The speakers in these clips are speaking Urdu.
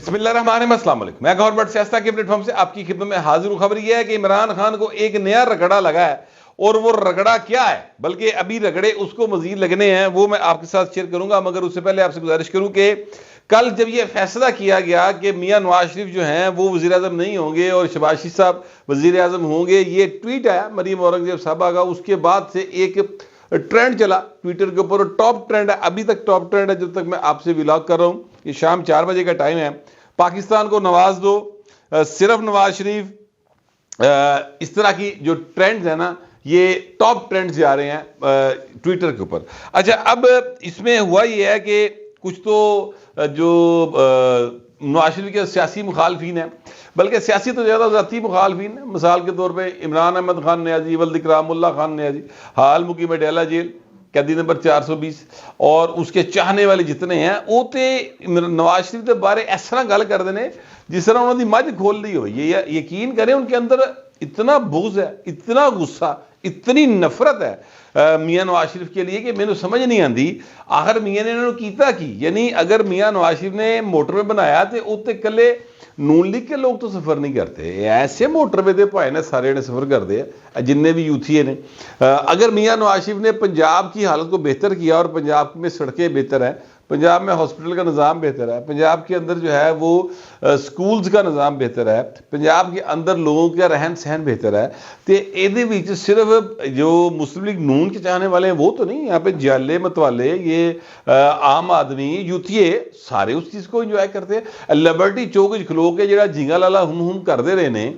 بسم اللہ الرحمن الرحیم، السلام علیکم۔ میں گورنمنٹ سیاستہ کے پلیٹ فارم سے آپ کی خدمت میں حاضر ہوں۔ خبر یہ ہے کہ عمران خان کو ایک نیا رگڑا لگا ہے، اور وہ رگڑا کیا ہے، بلکہ ابھی رگڑے اس کو مزید لگنے ہیں، وہ میں آپ کے ساتھ شیئر کروں گا۔ مگر اس سے پہلے آپ سے گزارش کروں کہ کل جب یہ فیصلہ کیا گیا کہ میاں نواز شریف جو ہیں وہ وزیر اعظم نہیں ہوں گے اور شہباز شریف صاحب وزیر اعظم ہوں گے، یہ ٹویٹ آیا مریم اورنگزیب صاحبہ کا، اس کے بعد سے ایک ٹرینڈ چلا ٹویٹر کے اوپر، ٹاپ ٹرینڈ ہے، ابھی تک ٹاپ ٹرینڈ ہے جب تک میں آپ سے ولاگ کر رہا ہوں۔ یہ شام 4 بجے کا ٹائم ہے۔ پاکستان کو نواز دو، صرف نواز شریف، اس طرح کی جو ٹرینڈز ہیں نا، یہ ٹاپ ٹرینڈز جا رہے ہیں ٹویٹر کے اوپر۔ اچھا، اب اس میں ہوا یہ ہے کہ کچھ تو جو نواز شریف کے سیاسی مخالفین ہیں، بلکہ سیاسی تو زیادہ ذاتی مخالفین ہیں، مثال کے طور پہ عمران احمد خان نیازی، ولد اکرام اللہ خان نیازی، حال مقیم ڈیلا جیل، قیدی نمبر 420، اور اس کے چاہنے والے جتنے ہیں، وہ تے نواز شریف کے بارے اس طرح گل کر دینے جس طرح انہوں نے مجھ کھول دی ہو۔ یہ یقین کریں ان کے اندر اتنا بغض ہے، اتنا غصہ، اتنی نفرت ہے میاں نواز شریف کے لیے کہ میں نے سمجھ نہیں آتی آخر میاں نے انہوں نے کیتا کی۔ یعنی اگر میاں نواز شریف نے موٹر وے بنایا تو اتنے کلے نون لیگ کے لوگ تو سفر نہیں کرتے، ایسے موٹر وے دے پائے نے سارے نے سفر کر دے جن بھی یوتھی نے۔ اگر میاں نواز شریف نے پنجاب کی حالت کو بہتر کیا اور پنجاب میں سڑکیں بہتر ہیں، پنجاب میں ہاسپٹل کا نظام بہتر ہے، پنجاب کے اندر جو ہے وہ سکولز کا نظام بہتر ہے، پنجاب کے اندر لوگوں کا رہن سہن بہتر ہے، تو یہ صرف جو مسلم لیگ نون کے چاہنے والے ہیں وہ تو نہیں، یہاں پہ جالے متوالے، یہ عام آدمی یوتھیے سارے اس چیز کو انجوائے کرتے ہیں۔ لبرٹی چوک کھلو کے جڑا جھینگا لالا ہم کرتے رہے نے،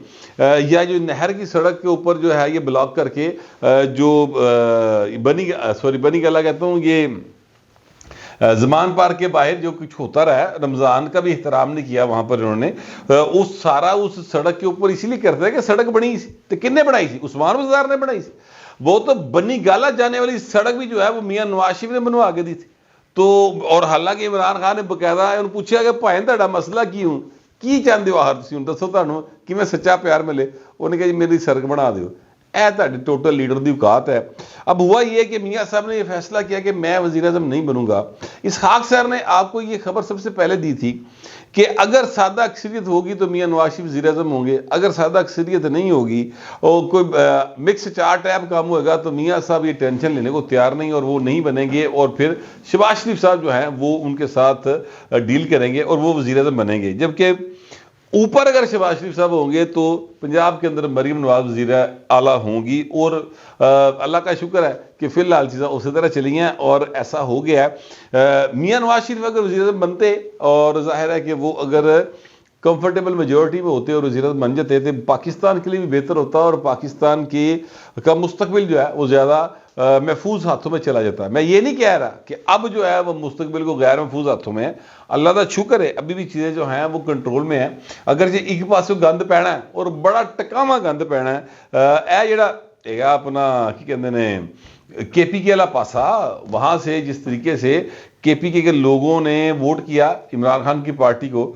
یا جو نہر کی سڑک کے اوپر جو ہے یہ بلاک کر کے جو بنی گلا کہتا ہوں، یہ زمان پارک کے باہر جو کچھ ہوتا رہا ہے، رمضان کا بھی احترام نہیں کیا وہاں پر انہوں نے، اس سڑک کے اوپر اسی لیے کرتے ہیں کہ سڑک بنی سی تو کنے بنائی سی؟ عثمان بزار نے بنائی سی۔ وہ تو بنی گالا جانے والی سڑک بھی جو ہے وہ میاں نواز شریف نے بنوا کے دی تھی۔ تو اور حالانکہ عمران خان نے باقاعدہ انہوں پوچھا کہ بھائی تہاڈا مسئلہ کی چاہتے ہو آخر تسی دسو تانوں کیویں سچا پیار ملے؟ انہوں نے کہا جی میری سڑک بنا دیو۔ اے تہاڈی ٹوٹل لیڈر دی اوقات ہے۔ اب ہوا یہ کہ میاں صاحب نے یہ فیصلہ کیا کہ میں وزیر اعظم نہیں بنوں گا۔ اسحاق صاحب نے آپ کو یہ خبر سب سے پہلے دی تھی کہ اگر سادہ اکثریت ہوگی تو میاں نواز شریف وزیر اعظم ہوں گے، اگر سادہ اکثریت نہیں ہوگی اور کوئی مکس چار ٹائپ کام ہوئے گا تو میاں صاحب یہ ٹینشن لینے کو تیار نہیں اور وہ نہیں بنیں گے، اور پھر شہباز شریف صاحب جو ہیں وہ ان کے ساتھ ڈیل کریں گے اور وہ وزیر اعظم بنیں گے۔ جبکہ اوپر اگر شہباز شریف صاحب ہوں گے تو پنجاب کے اندر مریم نواز وزیر اعلیٰ ہوں گی، اور اللہ کا شکر ہے کہ فی الحال چیزیں اسی طرح چلی ہیں اور ایسا ہو گیا ہے۔ میاں نواز شریف اگر وزیر اعظم بنتے، اور ظاہر ہے کہ وہ اگر کمفرٹیبل میجورٹی میں ہوتے اور وزیر اعظم بن جاتے تو پاکستان کے لیے بھی بہتر ہوتا اور پاکستان کا مستقبل جو ہے وہ زیادہ محفوظ ہاتھوں میں چلا جاتا ہے۔ میں یہ نہیں کہہ رہا کہ اب جو ہے وہ مستقبل کو غیر محفوظ ہاتھوں میں ہے، اللہ کا شکر ہے ابھی بھی چیزیں جو ہیں وہ کنٹرول میں ہیں۔ اگر یہ ایک پاس گند پینا ہے اور بڑا ٹکاواں گند پینا ہے، اے جڑا اپنا کی کہتے ہیں کے پی کے والا پاسا، وہاں سے جس طریقے سے کے پی کے لوگوں نے ووٹ کیا عمران خان کی پارٹی کو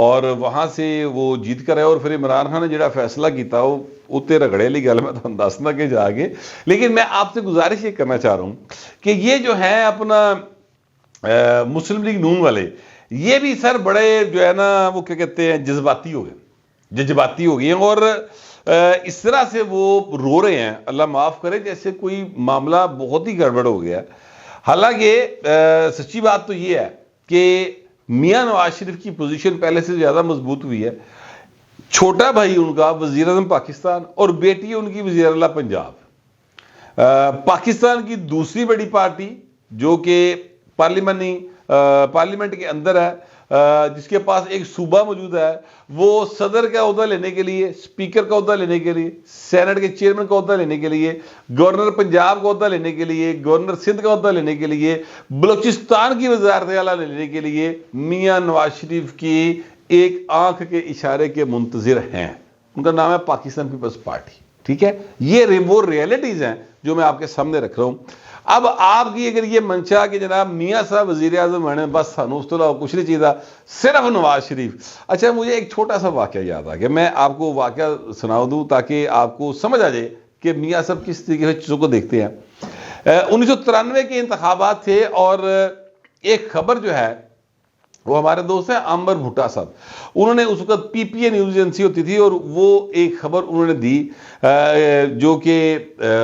اور وہاں سے وہ جیت کر آئے، اور پھر عمران خان نے جڑا فیصلہ کیتا وہ اتنے رگڑے لی گل میں تو دسنا کہ جا کے، لیکن میں آپ سے گزارش یہ کرنا چاہ رہا ہوں کہ یہ جو ہے اپنا مسلم لیگ نون والے، یہ بھی سر بڑے جو ہے نا وہ کیا کہتے ہیں جذباتی ہو گئے ہیں، اور اس طرح سے وہ رو رہے ہیں، اللہ معاف کرے، جیسے کوئی معاملہ بہت ہی گڑبڑ ہو گیا۔ حالانکہ سچی بات تو یہ ہے کہ میاں نواز شریف کی پوزیشن پہلے سے زیادہ مضبوط ہوئی ہے۔ چھوٹا بھائی ان کا وزیر اعظم پاکستان اور بیٹی ان کی وزیر اعلیٰ پنجاب، پاکستان کی دوسری بڑی پارٹی جو کہ پارلیمنٹ کے اندر ہے، جس کے پاس ایک صوبہ موجود ہے، وہ صدر کا عہدہ لینے کے لیے، سپیکر کا عہدہ لینے کے لیے، سینٹ کے چیئرمین کا عہدہ لینے کے لیے، گورنر پنجاب کا عہدہ لینے کے لیے، گورنر سندھ کا عہدہ لینے کے لیے، بلوچستان کی وزارت اعلیٰ لینے کے لیے میاں نواز شریف کی ایک آنکھ کے اشارے کے منتظر ہیں۔ ان کا نام ہے پاکستان پیپلز پارٹی، ٹھیک ہے؟ یہ وہ ریئلٹیز ہیں جو میں آپ کے سامنے رکھ رہا ہوں۔ اب آپ کی اگر یہ منشا کہ جناب میاں صاحب وزیر اعظم بنے، بس سانو اس طرح کچھ نہیں چاہیے، صرف نواز شریف۔ اچھا، مجھے ایک چھوٹا سا واقعہ یاد آ گیا، میں آپ کو واقعہ سنا دوں تاکہ آپ کو سمجھ آ جائے کہ میاں صاحب کس طریقے سے چیزوں کو دیکھتے ہیں۔ 1993 کے انتخابات تھے اور ایک خبر جو ہے وہ ہمارے دوست ہیں عامر بھٹا صاحب. انہوں نے اس وقت پی پی اے نیوز ایجنسی ہوتی تھی اور وہ ایک خبر انہوں نے دی جو کہ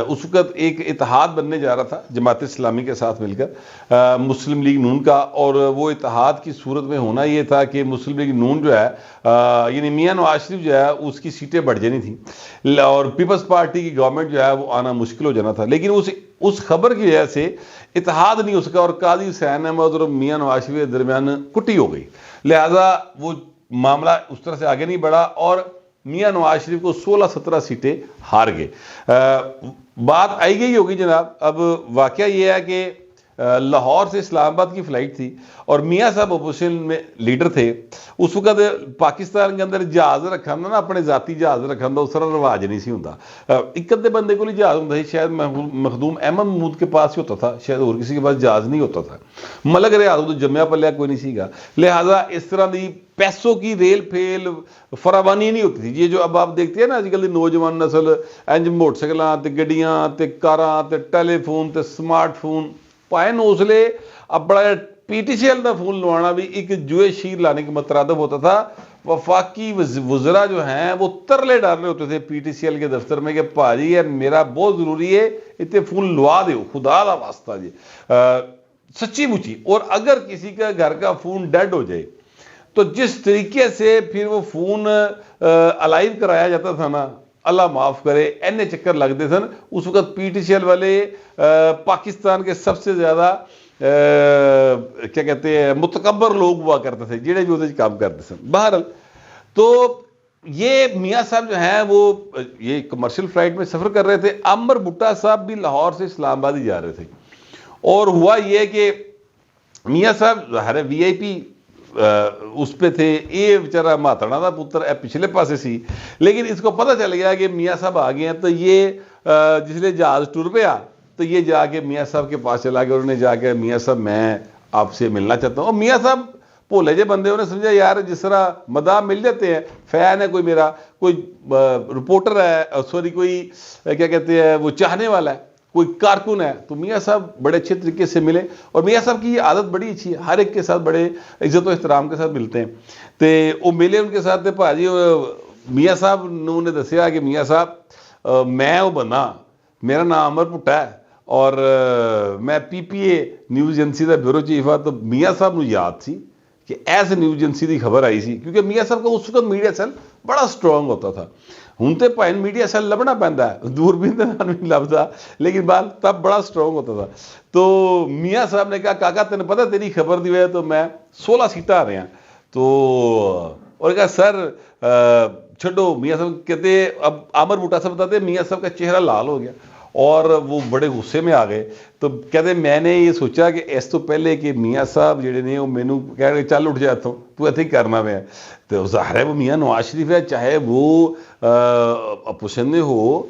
اس وقت ایک اتحاد بننے جا رہا تھا جماعت اسلامی کے ساتھ مل کر مسلم لیگ نون کا, اور وہ اتحاد کی صورت میں ہونا یہ تھا کہ مسلم لیگ نون جو ہے یعنی میاں نواز شریف جو ہے اس کی سیٹیں بڑھ جانی تھیں اور پیپلز پارٹی کی گورنمنٹ جو ہے وہ آنا مشکل ہو جانا تھا. لیکن اس خبر کی وجہ سے اتحاد نہیں ہو سکا اور قاضی حسین احمد اور میاں نواز شریف کے درمیان کٹی ہو گئی, لہذا وہ معاملہ اس طرح سے آگے نہیں بڑھا اور میاں نواز شریف کو 16-17 سیٹیں ہار گئے. بات آئی گئی ہوگی جناب. اب واقعہ یہ ہے کہ لاہور سے اسلام آباد کی فلائٹ تھی اور میاں صاحب اپوزیشن میں لیڈر تھے. اس وقت پاکستان کے اندر جہاز رکھا نا اپنے ذاتی جہاز رکھا اس طرح رواج نہیں سی ہوں. ایک ادھے بندے کو جہاز ہوتا ہے, شاید مخدوم احمد محمود کے پاس ہی ہوتا تھا, شاید اور کسی کے پاس جہاز نہیں ہوتا تھا. ملک ریاض تو جمعہ پلیا کوئی نہیں سی گا, لہٰذا اس طرح دی پیسوں کی ریل پھیل فراوانی نہیں ہوتی تھی. یہ جو اب آپ دیکھتے ہیں نا آج کل دی نوجوان نسل انج موٹر سائیکلاں تے گڈیاں تے کاراں تے ٹیلی فون تے سمارٹ فون پائے نوسلے, اب بڑا پی ٹی سی ایل کا فون لوانا بھی ایک جوئے شیر لانے کے مترادف ہوتا تھا. وفاقی وزراء جو ہیں وہ ترلے ڈال رہے ہوتے تھے پی ٹی سی ایل کے دفتر میں کہ پاجی ہے میرا بہت ضروری ہے اتنے فون لوا دیو خدا کا واسطہ جی, سچی مچی. اور اگر کسی کا گھر کا فون ڈیڈ ہو جائے تو جس طریقے سے پھر وہ فون الائیو کرایا جاتا تھا نا, اللہ معاف کرے اینے چکر لگتے سن. اس وقت پی ٹی سی ایل والے پاکستان کے سب سے زیادہ کیا کہتے ہیں متکبر لوگ ہوا کرتے تھے جڑے بھی وہ کام کرتے سن. بہرحال تو یہ میاں صاحب جو ہیں وہ یہ کمرشل فلائٹ میں سفر کر رہے تھے. عامر بھٹا صاحب بھی لاہور سے اسلام آباد ہی جا رہے تھے اور ہوا یہ کہ میاں صاحب ظاہر وی آئی پی اس پہ تھے, یہ بیچارہ ماتڑا دا پتر ہے پچھلے پاسے سی, لیکن اس کو پتہ چل گیا کہ میاں صاحب آ گئے ہیں تو یہ جس لیے جہاز ٹر پیا تو یہ جا کے میاں صاحب کے پاس چلا گیا. انہوں نے جا کے میاں صاحب میں آپ سے ملنا چاہتا ہوں. اور میاں صاحب بھولے جے بندے, انہوں نے سمجھا یار جس طرح مداح مل جاتے ہیں, فین ہے کوئی میرا, کوئی رپورٹر ہے, سوری کوئی کیا کہتے ہیں وہ چاہنے والا ہے, کوئی کارکن ہے, تو میاں صاحب بڑے اچھے طریقے سے ملے. اور میاں صاحب کی یہ عادت بڑی اچھی ہے, ہر ایک کے ساتھ بڑے عزت و احترام کے ساتھ ملتے ہیں. تو وہ ملے ان کے ساتھ بھاجی میاں صاحب نے دسیا کہ میاں صاحب میں وہ بندہ, میرا نام عامر بھٹا ہے اور میں پی پی اے نیوز ایجنسی کا بیورو چیف ہاں. تو میاں صاحب نے یاد سی کہ ایسے نیوز ایجنسی کی خبر آئی سی, کیونکہ میاں صاحب کا اس وقت میڈیا سیل بڑا سٹرونگ ہوتا تھا. ہوں تو پائن میڈیا سیل لبنا پہنتا ہے, دوربین کے نام نہیں لبتا, لیکن بات تب بڑا سٹرونگ ہوتا تھا. تو میاں صاحب نے کہا کاکا تینوں پتہ تیری خبر دی ہے تو میں 16 سیٹیں آ رہے ہیں. تو اور کہا سر چھڈو. میاں صاحب کہتے, اب عامر بھٹا صاحب بتاتے میاں صاحب کا چہرہ لال ہو گیا اور وہ بڑے غصے میں آ گئے. تو کہتے میں نے یہ سوچا کہ اس تو پہلے کہ میاں صاحب جڑے نے وہ مینوں کہہ رہے چل اٹھ جاتا ہوں تو ایسے ہی کرنا میں. تو ظاہر ہے وہ میاں نواز شریف ہے, چاہے وہ اپوزیشن ہو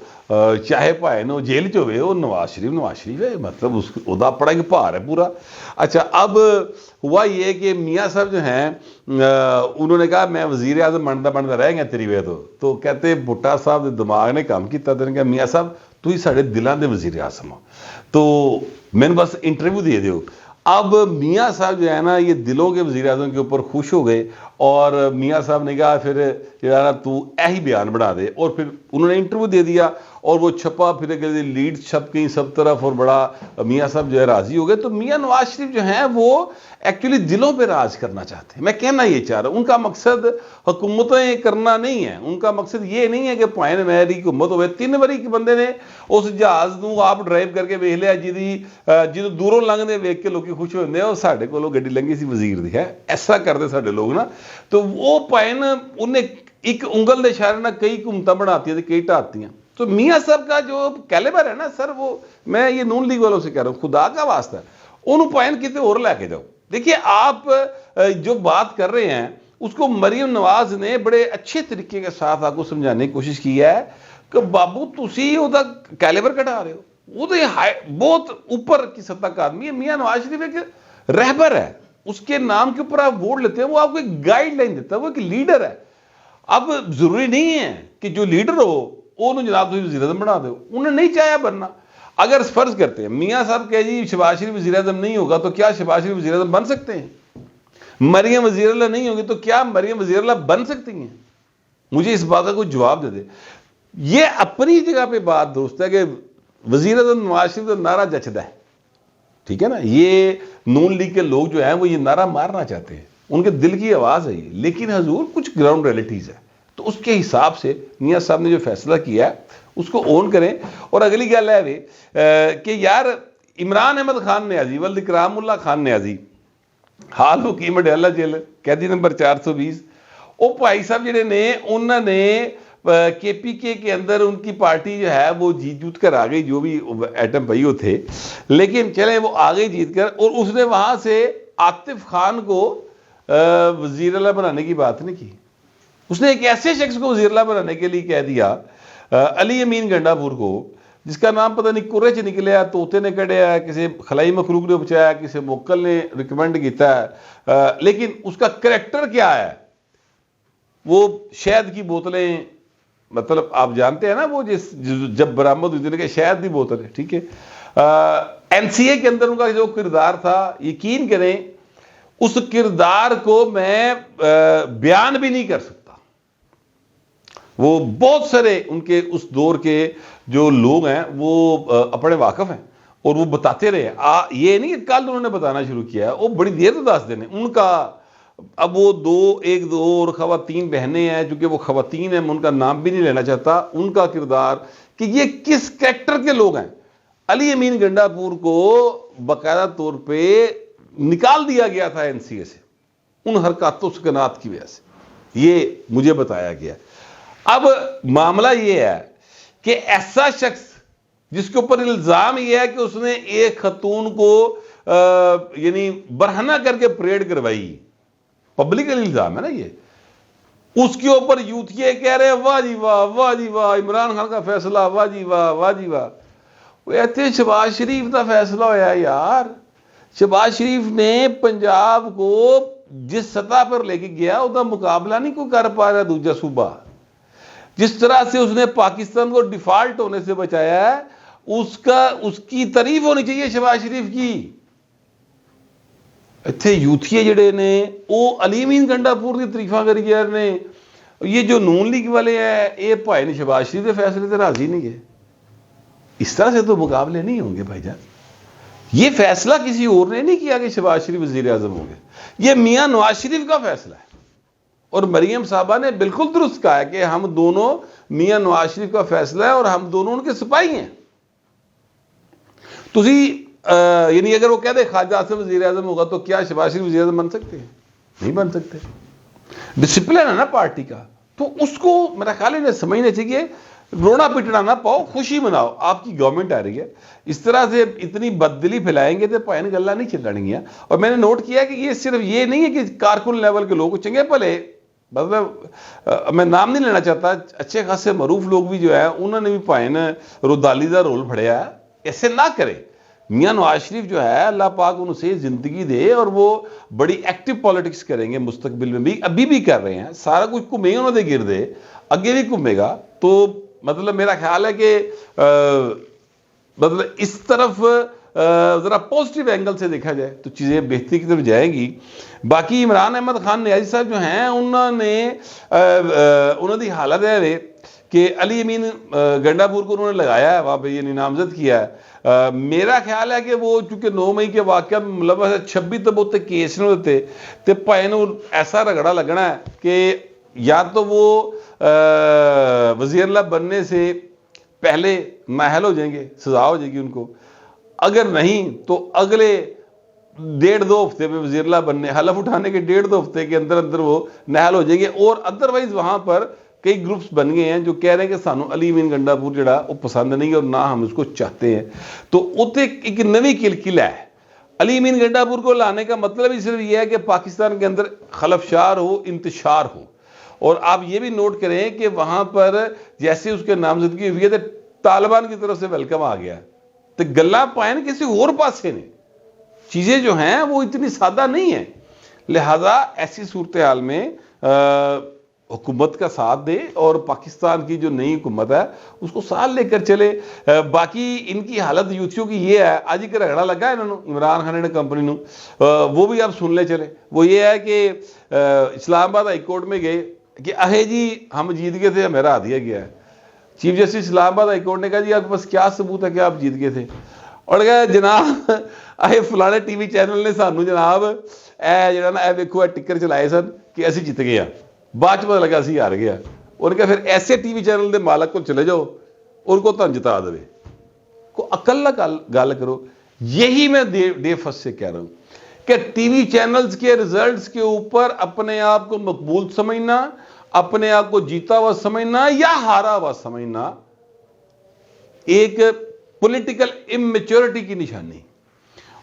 چاہے پائے نو جیل چ ہوئے, وہ نواز شریف ہے, مطلب اس دا پڑا ایک بھار ہے پورا. اچھا اب ہوا یہ کہ میاں صاحب جو ہیں انہوں نے کہا میں وزیر اعظم بنتا رہ گیا تیری وجہ تو کہتے بھٹا صاحب دماغ نے کام کیا. تو نے کہا میاں صاحب تو ہی سارے دلان دے وزیر اعظم ہو, تو میں نے بس انٹرویو دے دیو. اب میاں صاحب جو ہے نا یہ دلوں کے وزیر اعظم کے اوپر خوش ہو گئے اور میاں صاحب نے کہا پھر نا تو ایہی بیان بنا دے. اور پھر انہوں نے انٹرویو دے دیا اور وہ چھپا پھر لیڈ چھپ گئی سب طرف اور بڑا میاں صاحب جو ہے راضی ہو گئے. تو میاں نواز شریف جو ہیں وہ ایکچولی دلوں پہ راج کرنا چاہتے ہیں. میں کہنا یہ چاہ رہا ہوں ان کا مقصد حکومتیں کرنا نہیں ہے, ان کا مقصد یہ نہیں ہے کہ پوائن میری حکومت ہوئے. 3 وری کے بندے نے اس جہاز نو آپ ڈرائیو کر کے ویکھ لیا جدو دوروں لنگھتے ویکھ کے لوگ خوش ہوتے ہیں اور ساڈے کولوں گڈی لنگھی سی وزیر دی ہے, ایسا کرتے ساڈے لوگ نا. تو وہ پوائن انہیں ایک انگل دے اشارے نہ کئی حکومتیں بناتی ہیں کئی ٹاتی ہیں. تو میاں صاحب کا جو کیلیبر ہے نا سر, وہ میں یہ نون لیگ والوں سے کہہ رہا ہوں خدا کا واسطہ انہوں پوائن کتے اور لے کے جاؤ. دیکھیے آپ جو بات کر رہے ہیں اس کو مریم نواز نے بڑے اچھے طریقے کے ساتھ آپ کو سمجھانے کی کوشش کی ہے کہ بابو تسی وہ کیلیبر کٹا رہے ہو, وہ تو بہت اوپر کی سطح کا آدمی ہے. میاں نواز شریف ایک رہبر ہے, اس کے نام کے اوپر آپ ووٹ لیتے ہیں, وہ آپ کو ایک گائیڈ لائن دیتا ہے, وہ ایک لیڈر ہے. اب ضروری نہیں ہے کہ جو لیڈر ہو انہوں جناب تو وزیر اعظم بنا دو, انہوں نے نہیں چاہیا بننا. اگر فرض کرتے ہیں میاں صاحب کہ جی شہباز شریف وزیر اعظم نہیں ہوگا تو کیا شہباز شریف وزیر اعظم بن سکتے ہیں؟ مریم وزیر اللہ نہیں ہوں گی تو کیا مریم وزیر اللہ بن سکتی ہیں؟ مجھے اس بات کا کوئی جواب دے دے. یہ اپنی جگہ پہ بات دوست ہے کہ وزیر اعظم نواز شریف کا نعرہ جچدا ہے, ٹھیک ہے نا, یہ نون لیگ کے لوگ جو ہیں وہ یہ نعرہ مارنا چاہتے ہیں, ان کے دل کی آواز ہے یہ, لیکن حضور کچھ گراؤنڈ ریئلٹیز ہے, تو اس کے حساب سے میاں صاحب نے جو فیصلہ کیا ہے اس کو اون کریں. اور اگلی گل ہے کہ یار عمران احمد خان نیازی ولد اکرام اللہ خان نیازی حال حکیم اڈیالہ جیل قیدی نمبر 420, وہ بھائی صاحب جڑے نے انہوں نے کے پی کے اندر ان کی پارٹی جو ہے وہ جیت کر آ گئی, جو بھی ایٹم بھائیو تھے, لیکن چلیں وہ آ گئی جیت کر, اور اس نے وہاں سے عاطف خان کو وزیر اعلیٰ بنانے کی بات نہیں کی. اس نے ایک ایسے شخص کو وزیر اعلیٰ بنانے کے لیے کہہ دیا, علی امین گنڈا پور کو, جس کا نام پتہ نہیں کرے چ نکلیا, طوطے نے کڑیا, کسی خلائی مخلوق نے بچایا, کسی موکل نے ریکمینڈ کیتا ہے, لیکن اس کا کریکٹر کیا ہے, وہ شہد کی بوتلیں, مطلب آپ جانتے ہیں نا وہ جب برآمد ہوئی تھی کہ شہد کی بوتل ہے, ٹھیک ہے, این سی اے کے اندر ان کا جو کردار تھا, یقین کریں اس کردار کو میں بیان بھی نہیں کر سکتا. وہ بہت سارے ان کے اس دور کے جو لوگ ہیں وہ اپنے واقف ہیں اور وہ بتاتے رہے. یہ نہیں کہ کل انہوں نے بتانا شروع کیا ہے, وہ بڑی دیر سے دس دینے ان کا. اب وہ ایک دو اور خواتین بہنیں ہیں, چونکہ وہ خواتین ہیں میں ان کا نام بھی نہیں لینا چاہتا, ان کا کردار کہ یہ کس کریکٹر کے لوگ ہیں. علی امین گنڈا پور کو باقاعدہ طور پہ نکال دیا گیا تھا این سی اے سے, ان حرکات و سکنات کی وجہ سے, یہ مجھے بتایا گیا. اب معاملہ یہ ہے کہ ایسا شخص جس کے اوپر الزام یہ ہے کہ اس نے ایک خاتون کو یعنی برہنہ کر کے پریڈ کروائی, پبلکلی الزام ہے نا یہ, اس کے اوپر یوتھیے کہہ رہے ہیں واہ جی واہ, واہ جی واہ, عمران خان کا فیصلہ, واہ جی واہ, واہ جی واہ. وہ ایتھے شہباز شریف کا فیصلہ ہویا ہے یار. شہباز شریف نے پنجاب کو جس سطح پر لے کے گیا اس کا مقابلہ نہیں کوئی کر پا رہا دوجا صوبہ. جس طرح سے اس نے پاکستان کو ڈیفالٹ ہونے سے بچایا ہے, اس کی تعریف ہونی چاہیے شہباز شریف کی. اتنے یوتھیے جڑے نے وہ علی امین گنڈا پور کی تعریفاں کری جا رہے ہیں. یہ جو نون لیگ والے ہیں یہ بھائی نے شہباز شریف کے فیصلے سے راضی نہیں ہے. اس طرح سے تو مقابلے نہیں ہوں گے بھائی جان. یہ فیصلہ کسی اور نے نہیں کیا کہ شہباز شریف وزیر اعظم ہوں گے, یہ میاں نواز شریف کا فیصلہ ہے. اور مریم صاحبہ نے بالکل درست کہا ہے کہ ہم دونوں میاں نواز شریف کا فیصلہ ہے اور ہم دونوں ان کے سپاہی ہیں. یعنی اگر وہ کہہ دے خواجہ آصف وزیر اعظم ہوگا تو کیا شہباز شریف وزیر اعظم بن سکتے ہیں؟ نہیں بن سکتے. ڈسپلن ہے نا پارٹی کا, تو اس کو میرا خیال ہے سمجھنا چاہیے. رونا پٹنا نہ پاؤ, خوشی مناؤ, آپ کی گورنمنٹ آ رہی ہے. اس طرح سے اتنی بددلی پھیلائیں گے تو پائن گلا نہیں چلنی گیا. اور میں نے نوٹ کیا کہ یہ صرف یہ نہیں ہے کہ کارکن لیول کے لوگ چنگے بھلے, مطلب میں نام نہیں لینا چاہتا, اچھے خاصے معروف لوگ بھی جو ہے انہوں نے بھی پائن رودالی کا رول پھڑیا ہے. ایسے نہ کرے. میاں نواز شریف جو ہے اللہ پاک ان سے زندگی دے اور وہ بڑی ایکٹیو پالیٹکس کریں گے مستقبل میں بھی, ابھی بھی کر رہے ہیں. سارا کچھ گھومے گا انہوں نے گردے, اگے بھی گھومے گا. تو مطلب میرا خیال ہے کہ مطلب اس طرف ذرا پازیٹیو اینگل سے دیکھا جائے تو چیزیں بہتری کی طرف جائیں گی. باقی عمران احمد خان نیازی صاحب جو ہیں انہوں نے حالت ہے کہ علی امین گنڈا پور کو انہوں نے لگایا ہے وہاں پہ, یعنی نامزد کیا ہے. میرا خیال ہے کہ وہ چونکہ 9 مئی کے واقعہ میں ملوث ہے, 26 تو بہت کیس نہیں ہوتے تو پائنوں ایسا رگڑا لگنا ہے کہ یا تو وہ وزیر اللہ بننے سے پہلے محل ہو جائیں گے, سزا ہو جائے گی ان کو. اگر نہیں تو اگلے 1.5-2 ہفتے میں وزیر اللہ بننے, حلف اٹھانے کے 1.5-2 ہفتے کے اندر وہ نہل ہو جائیں گے. اور ادروائز وہاں پر کئی گروپس بن گئے ہیں جو کہہ رہے ہیں کہ سانو علی امین گنڈا پور جڑا وہ پسند نہیں اور نہ ہم اس کو چاہتے ہیں. تو اتنے ایک نوی کلکل ہے. علی امین گنڈا پور کو لانے کا مطلب ہی صرف یہ ہے کہ پاکستان کے اندر خلفشار ہو, انتشار ہو. اور آپ یہ بھی نوٹ کریں کہ وہاں پر جیسے اس کے نامزدگی ہوئی ہے تو طالبان کی طرف سے ویلکم آ گیا, تو گلا پائن کسی اور پاسے نے. چیزیں جو ہیں وہ اتنی سادہ نہیں ہیں. لہذا ایسی صورتحال میں حکومت کا ساتھ دے اور پاکستان کی جو نئی حکومت ہے اس کو ساتھ لے کر چلے. باقی ان کی حالت یوتھیوں کی یہ ہے, آج ہی کا رگڑا لگا ہے انہوں نے عمران خان نے کمپنی نو, وہ بھی آپ سن لے چلے. وہ یہ ہے کہ اسلام آباد ہائی کورٹ میں گئے کہ اہے جی ہم جیت گئے تھے, ہمیں ہرا دیا گیا ہے. چیف جسٹس اسلام آباد ہائی کورٹ نے کہا جی آپ کے پاس کیا ثبوت ہے کہ آپ جیت گئے تھے؟ اور کہا جناب اے فلانے ٹی وی چینل نے سانو جناب اے جڑا نا اے ویکھو اے ٹکر چلائے سن کہ اسی جیت گئے, بعد چ پتہ لگا اسی ہار گیا. اور کہا پھر ایسے ٹی وی چینل دے مالک کو چلے جاؤ ان کو تن جتا دے, کو عقل نہ گل کرو. یہی میں ڈے فرسٹ سے کہہ رہا ہوں کہ ٹی وی چینلز کے ریزلٹس کے اوپر اپنے آپ کو مقبول سمجھنا, اپنے آپ کو جیتا ہوا سمجھنا یا ہارا ہوا سمجھنا ایک پولیٹیکل اممیچورٹی کی نشانی.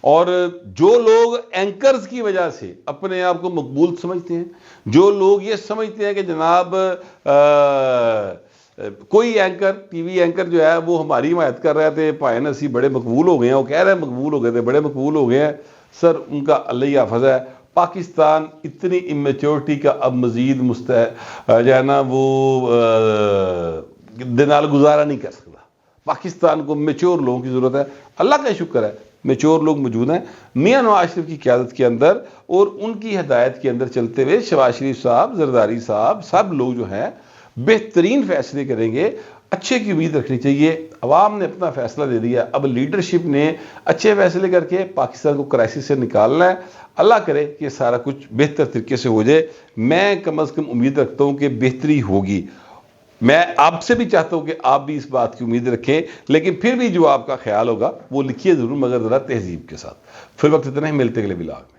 اور جو لوگ اینکرز کی وجہ سے اپنے آپ کو مقبول سمجھتے ہیں, جو لوگ یہ سمجھتے ہیں کہ جناب کوئی اینکر ٹی وی اینکر جو ہے وہ ہماری حمایت کر رہے تھے, پائن اسی بڑے مقبول ہو گئے ہیں, وہ کہہ رہے ہیں مقبول ہو گئے تھے, بڑے مقبول ہو گئے ہیں, سر ان کا اللہ حافظ ہے. پاکستان اتنی اممیچورٹی کا اب مزید جو ہے نا وہ دنال گزارا نہیں کر سکتا. پاکستان کو میچور لوگوں کی ضرورت ہے. اللہ کا شکر ہے میچور لوگ موجود ہیں میاں نواز شریف کی قیادت کے اندر, اور ان کی ہدایت کے اندر چلتے ہوئے شہباز شریف صاحب, زرداری صاحب, سب لوگ جو ہیں بہترین فیصلے کریں گے. اچھے کی امید رکھنی چاہیے. عوام نے اپنا فیصلہ دے دیا, اب لیڈرشپ نے اچھے فیصلے کر کے پاکستان کو کرائسس سے نکالنا ہے. اللہ کرے کہ سارا کچھ بہتر طریقے سے ہو جائے. میں کم از کم امید رکھتا ہوں کہ بہتری ہوگی. میں آپ سے بھی چاہتا ہوں کہ آپ بھی اس بات کی امید رکھیں, لیکن پھر بھی جو آپ کا خیال ہوگا وہ لکھیے ضرور, مگر ذرا تہذیب کے ساتھ. پھر وقت اتنا ہی, ملتے اگلے ولاگ میں.